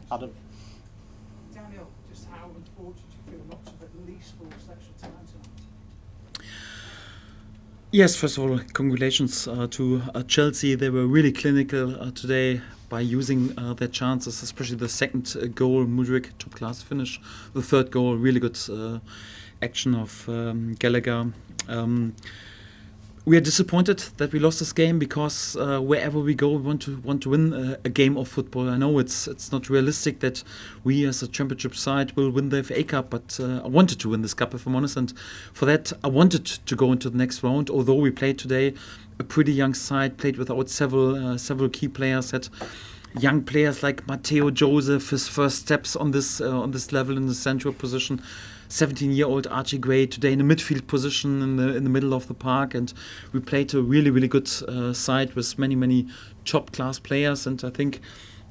Adam. Daniel, just how unfortunate do you feel not to have at least forced extra time tonight? Yes, first of all, congratulations to Chelsea. They were really clinical today by using their chances, especially the second goal, Mudryk, top class finish. The third goal, really good action of Gallagher. We are disappointed that we lost this game because wherever we go, we want to win a game of football. I know it's not realistic that we as a championship side will win the FA Cup, but I wanted to win this cup if I'm honest, and for that I wanted to go into the next round. Although we played today a pretty young side, played without several key players, had young players like Matteo Joseph, his first steps on this level in the central position. 17-year-old Archie Gray today in the midfield position in the middle of the park, and we played a really good side with many top class players, and I think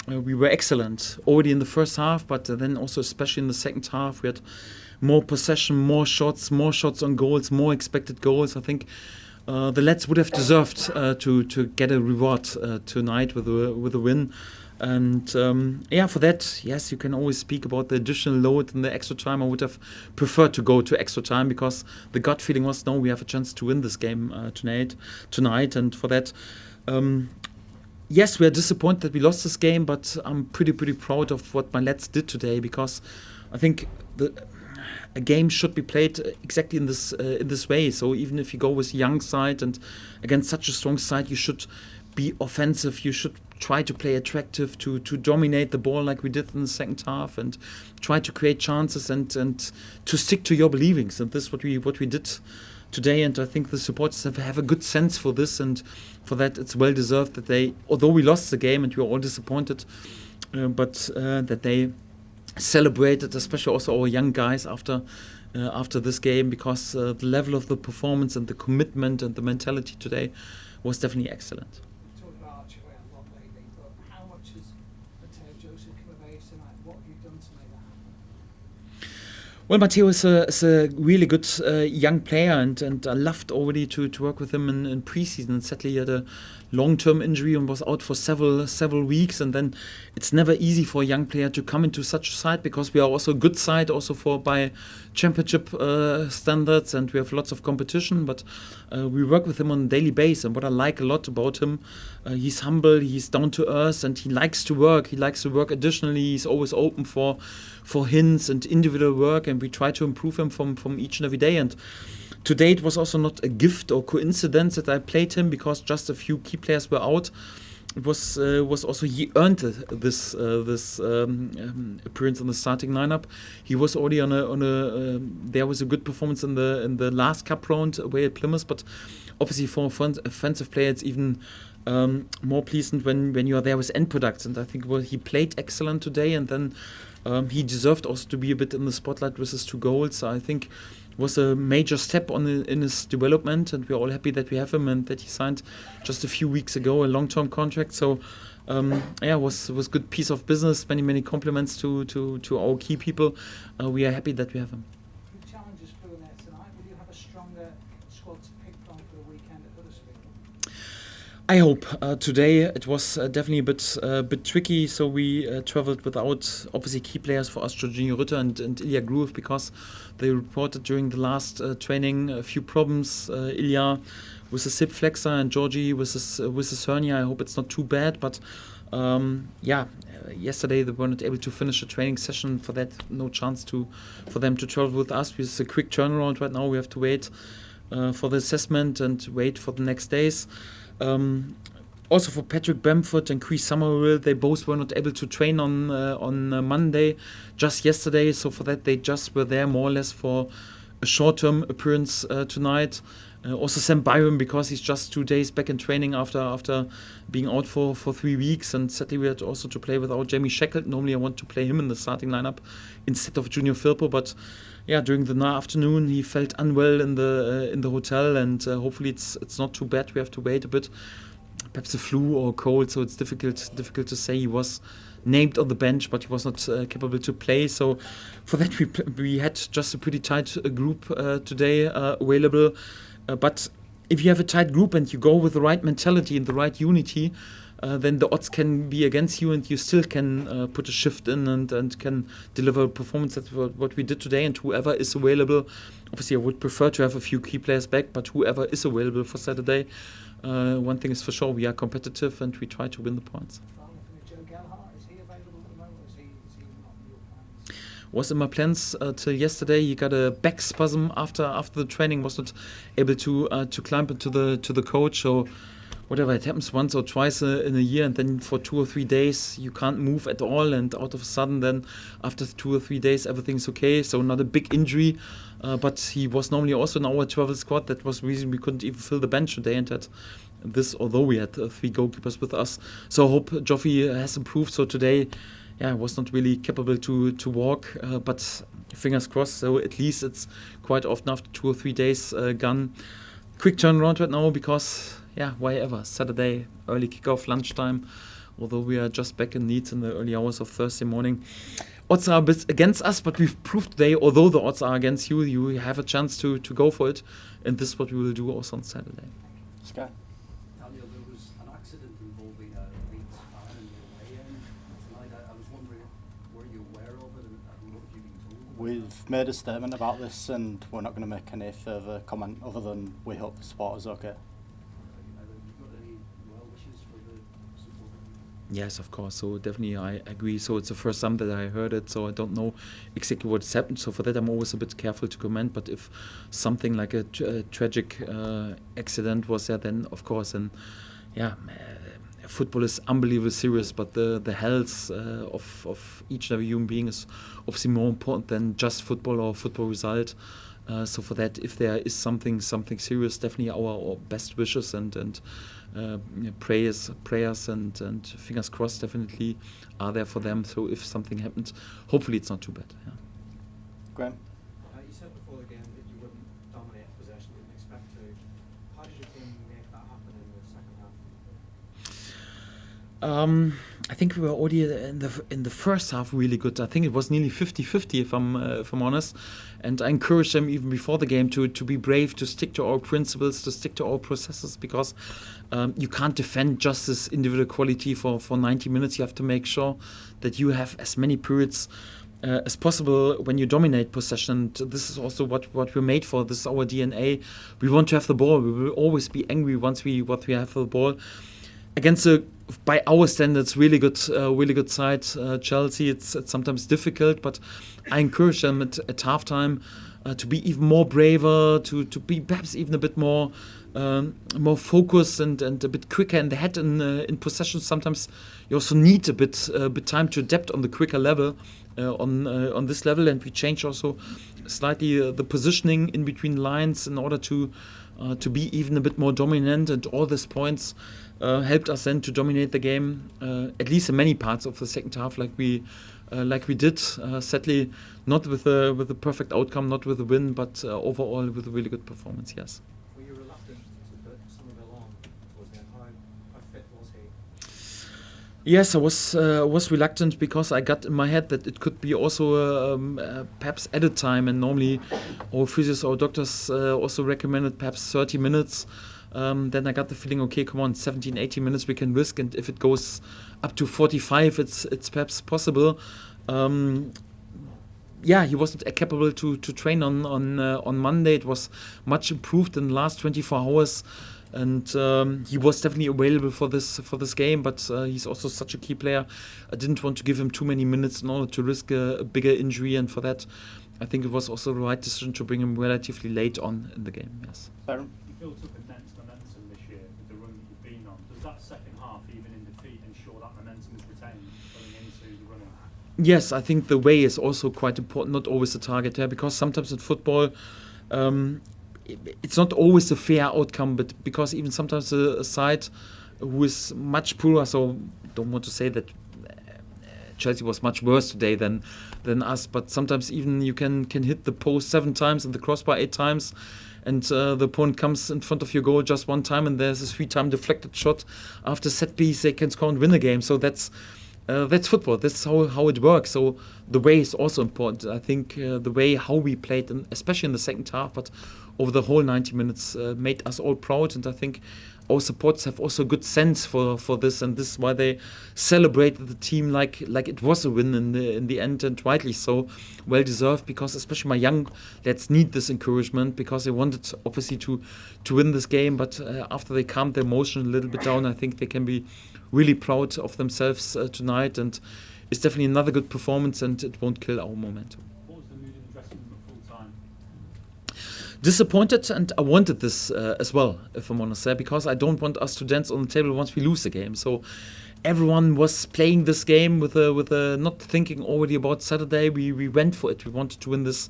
we were excellent already in the first half, but then also especially in the second half we had more possession, more shots on goals, more expected goals. I think the lads would have deserved to get a reward tonight with a win. And for that, yes, you can always speak about the additional load and the extra time. I would have preferred to go to extra time because the gut feeling was, no, we have a chance to win this game tonight. And for that, yes, we are disappointed that we lost this game, but I'm pretty proud of what my lads did today, because I think a game should be played exactly in this way. So even if you go with a young side and against such a strong side, you should be offensive. You should try to play attractive, to dominate the ball like we did in the second half, and try to create chances and to stick to your believings. And this is what we did today. And I think the supporters have a good sense for this, and for that it's well deserved that they, although we lost the game and we were all disappointed, but that they celebrated, especially also our young guys after this game, because the level of the performance and the commitment and the mentality today was definitely excellent. Well, Matteo is a really good young player, and I loved already to work with him in pre-season. Sadly, he had a long-term injury and was out for several weeks, and then it's never easy for a young player to come into such a side, because we are also a good side also by championship standards, and we have lots of competition, but we work with him on a daily basis. And what I like a lot about him, he's humble, he's down to earth, and he likes to work. Additionally, he's always open for hints and individual work, and we try to improve him from each and every day. And today it was also not a gift or coincidence that I played him, because just a few key players were out. It was also, he earned this appearance in the starting lineup. He was already there was a good performance in the last cup round away at Plymouth, but obviously for an offensive player it's even more pleasant when you are there with end products. And I think he played excellent today, and then he deserved also to be a bit in the spotlight with his 2 goals. So I think was a major step in his development, and we're all happy that we have him and that he signed just a few weeks ago a long-term contract. So was good piece of business. Many compliments to our key people. We are happy that we have him. The challenges for the net tonight. Will you have a stronger squad to pick from for the weekend at Huddersfield? I hope. Today it was definitely a bit tricky, so we travelled without obviously key players for us, Jorginho Rutter and Ilya Gruev, because they reported during the last training a few problems. Ilya with his hip flexor and Georgie with his hernia. I hope it's not too bad, but yesterday they were not able to finish a training session. For that, no chance for them to travel with us. It's a quick turnaround right now. We have to wait for the assessment and wait for the next days. Also for Patrick Bamford and Chris Summerville, they both were not able to train on Monday, just yesterday. So for that, they just were there more or less for a short-term appearance tonight. Also Sam Byram, because he's just 2 days back in training after being out for 3 weeks. And sadly, we had also to play without Jamie Shackleton. Normally, I want to play him in the starting lineup instead of Junior Firpo, but during the afternoon he felt unwell in the hotel, and hopefully it's not too bad. We have to wait a bit, perhaps a flu or a cold, so it's difficult to say. He was named on the bench, but he was not capable to play. So for that we had just a pretty tight group today available. But if you have a tight group and you go with the right mentality and the right unity, then the odds can be against you, and you still can put a shift in and can deliver a performance. That's what we did today. And whoever is available, obviously I would prefer to have a few key players back, but whoever is available for Saturday, one thing is for sure, we are competitive and we try to win the points. Was in my plans till yesterday. He got a back spasm after the training, was not able to climb into the coach. So whatever, it happens once or twice in a year, and then for 2 or 3 days you can't move at all, and out of a sudden then after 2 or 3 days everything's okay. So not a big injury, but he was normally also in our travel squad. That was the reason we couldn't even fill the bench today, and had this, although we had 3 goalkeepers with us. So I hope Joffrey has improved. So today, I was not really capable to walk, but fingers crossed. So at least it's quite often after 2 or 3 days gone. Quick turnaround right now because, why ever? Saturday, early kickoff, lunchtime. Although we are just back in Leeds in the early hours of Thursday morning. Odds are a bit against us, but we've proved today, although the odds are against you, you have a chance to go for it. And this is what we will do also on Saturday. Sky. Daniel, there was an accident involving a Leeds fan in the away end tonight. I was wondering, were you aware of it, and what have you been told? We've made a statement about this, and we're not going to make any further comment other than we hope the support is okay. Have you got any well wishes for the supporters? Yes, of course. So definitely I agree. So it's the first time that I heard it, so I don't know exactly what's happened. So for that I'm always a bit careful to comment. But if something like a tragic accident was there, then of course, and football is unbelievably serious, but the health of each and every human being is obviously more important than just football or football result. So for that, if there is something serious, definitely our best wishes and prayers and fingers crossed definitely are there for them. So if something happens, hopefully it's not too bad. Yeah. Graham? You said before the game that you wouldn't dominate possession, you didn't expect to. How did your team make that happen in the second half? I think we were already in the first half really good. I think it was nearly 50-50 if I'm honest. And I encouraged them even before the game to be brave, to stick to our principles, to stick to our processes, because you can't defend just this individual quality for 90 minutes. You have to make sure that you have as many periods as possible when you dominate possession. And this is also what we're made for. This is our DNA. We want to have the ball. We will always be angry once we have the ball. Against by our standards, really good side, Chelsea. It's sometimes difficult, but I encourage them at halftime to be even more braver, to be perhaps even a bit more focused and a bit quicker in the head in possession. Sometimes you also need a bit time to adapt on the quicker level, on this level, and we change also slightly the positioning in between lines in order to be even a bit more dominant, and all these points helped us then to dominate the game, at least in many parts of the second half, like we did. Sadly, not with a perfect outcome, not with a win, but overall with a really good performance. Yes. Were you reluctant to put Somerville on towards the end? How fit was he? Yes, I was reluctant because I got in my head that it could be also perhaps added time, and normally our physios, our doctors also recommended perhaps 30 minutes. Then I got the feeling, okay, come on, 17, 18 minutes we can risk, and if it goes up to 45, it's perhaps possible. He wasn't capable to train on Monday. It was much improved in the last 24 hours, and he was definitely available for this game. But he's also such a key player. I didn't want to give him too many minutes in order to risk a bigger injury, and for that, I think it was also the right decision to bring him relatively late on in the game. Yes. Baron? You built up immense momentum this year with the run that you've been on. Does that second half, even in defeat, ensure that momentum is retained going into the running? Yes, I think the way is also quite important, not always the target, because sometimes in football, it's not always a fair outcome, but because even sometimes a side who is much poorer, so don't want to say that Chelsea was much worse today than us, but sometimes even you can hit the post 7 times and the crossbar 8 times, and the opponent comes in front of your goal just 1 time, and there's a 3-time deflected shot after set piece. They can score and win a game. So that's football. That's how it works. So the way is also important. I think the way how we played, especially in the second half, but over the whole 90 minutes, made us all proud. And I think our supporters have also good sense for this, and this is why they celebrated the team like it was a win in the end, and rightly so, well deserved, because especially my young lads need this encouragement, because they wanted obviously to win this game, but after they calmed their emotion a little bit down, I think they can be really proud of themselves tonight, and it's definitely another good performance, and it won't kill our momentum. What was the mood in the dressing room at full time? Disappointed, and I wanted this as well, if I'm honest, because I don't want us to dance on the table once we lose the game. So everyone was playing this game with a not thinking already about Saturday. We went for it. We wanted to win this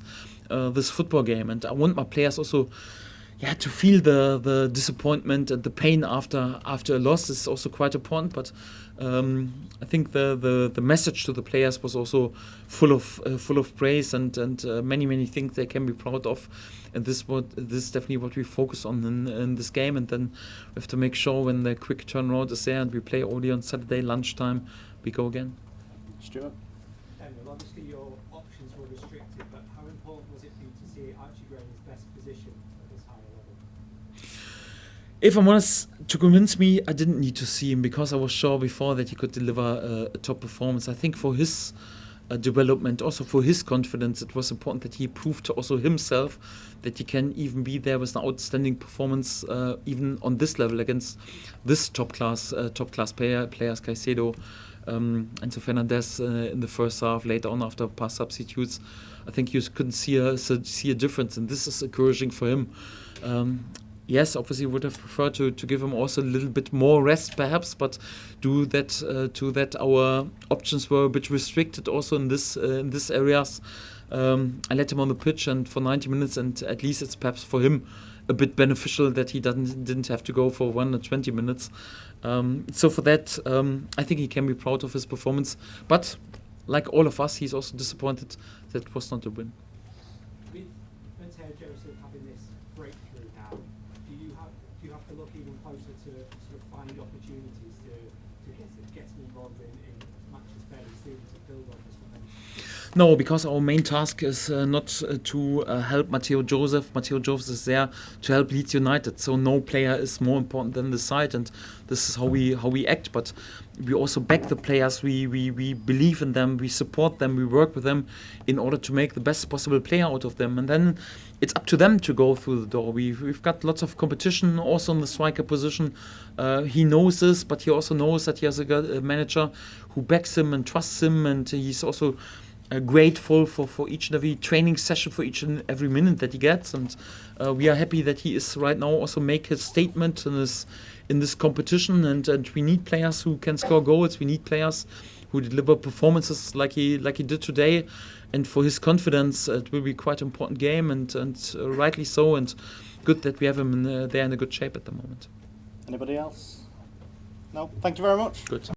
football game, and I want my players also to feel the disappointment and the pain after a loss is also quite important. But I think the message to the players was also full of praise and many things they can be proud of. And this is definitely what we focus on in this game. And then we have to make sure when the quick turnaround is there and we play only on Saturday lunchtime, we go again. Stuart? Daniel, obviously your options were restricted, but how important was it for you to see Archie Gray in his best position at this higher level? If I'm honest, to convince me, I didn't need to see him, because I was sure before that he could deliver a top performance. I think for his development, also for his confidence, it was important that he proved to also himself that he can even be there with an outstanding performance, even on this level against this top class players, Caicedo, Enzo Fernandez in the first half. Later on, after past substitutes, I think you couldn't see a difference, and this is encouraging for him. Yes, obviously would have preferred to give him also a little bit more rest perhaps, but to that our options were a bit restricted also in this areas. I let him on the pitch and for 90 minutes, and at least it's perhaps for him a bit beneficial that he didn't have to go for 120 minutes. So for that, I think he can be proud of his performance. But like all of us, he's also disappointed that it was not a win. With Matteo Joseph having this breakthrough now, do you have to look even closer to sort of find opportunities to get involved in matches fairly soon to build on this momentum? No, because our main task is not to help Matteo Joseph. Matteo Joseph is there to help Leeds United. So no player is more important than the side, and this is how we act. But we also back the players. We believe in them. We support them. We work with them in order to make the best possible player out of them. And then it's up to them to go through the door. We've got lots of competition also in the striker position. He knows this, but he also knows that he has a manager who backs him and trusts him, and he's also grateful for each and every training session, for each and every minute that he gets, and we are happy that he is right now also make his statement in this competition, and we need players who can score goals. We need players who deliver performances like he did today, and for his confidence it will be quite an important game, and rightly so, and good that we have him there in a good shape at the moment. Anybody else? No, thank you very much. Good.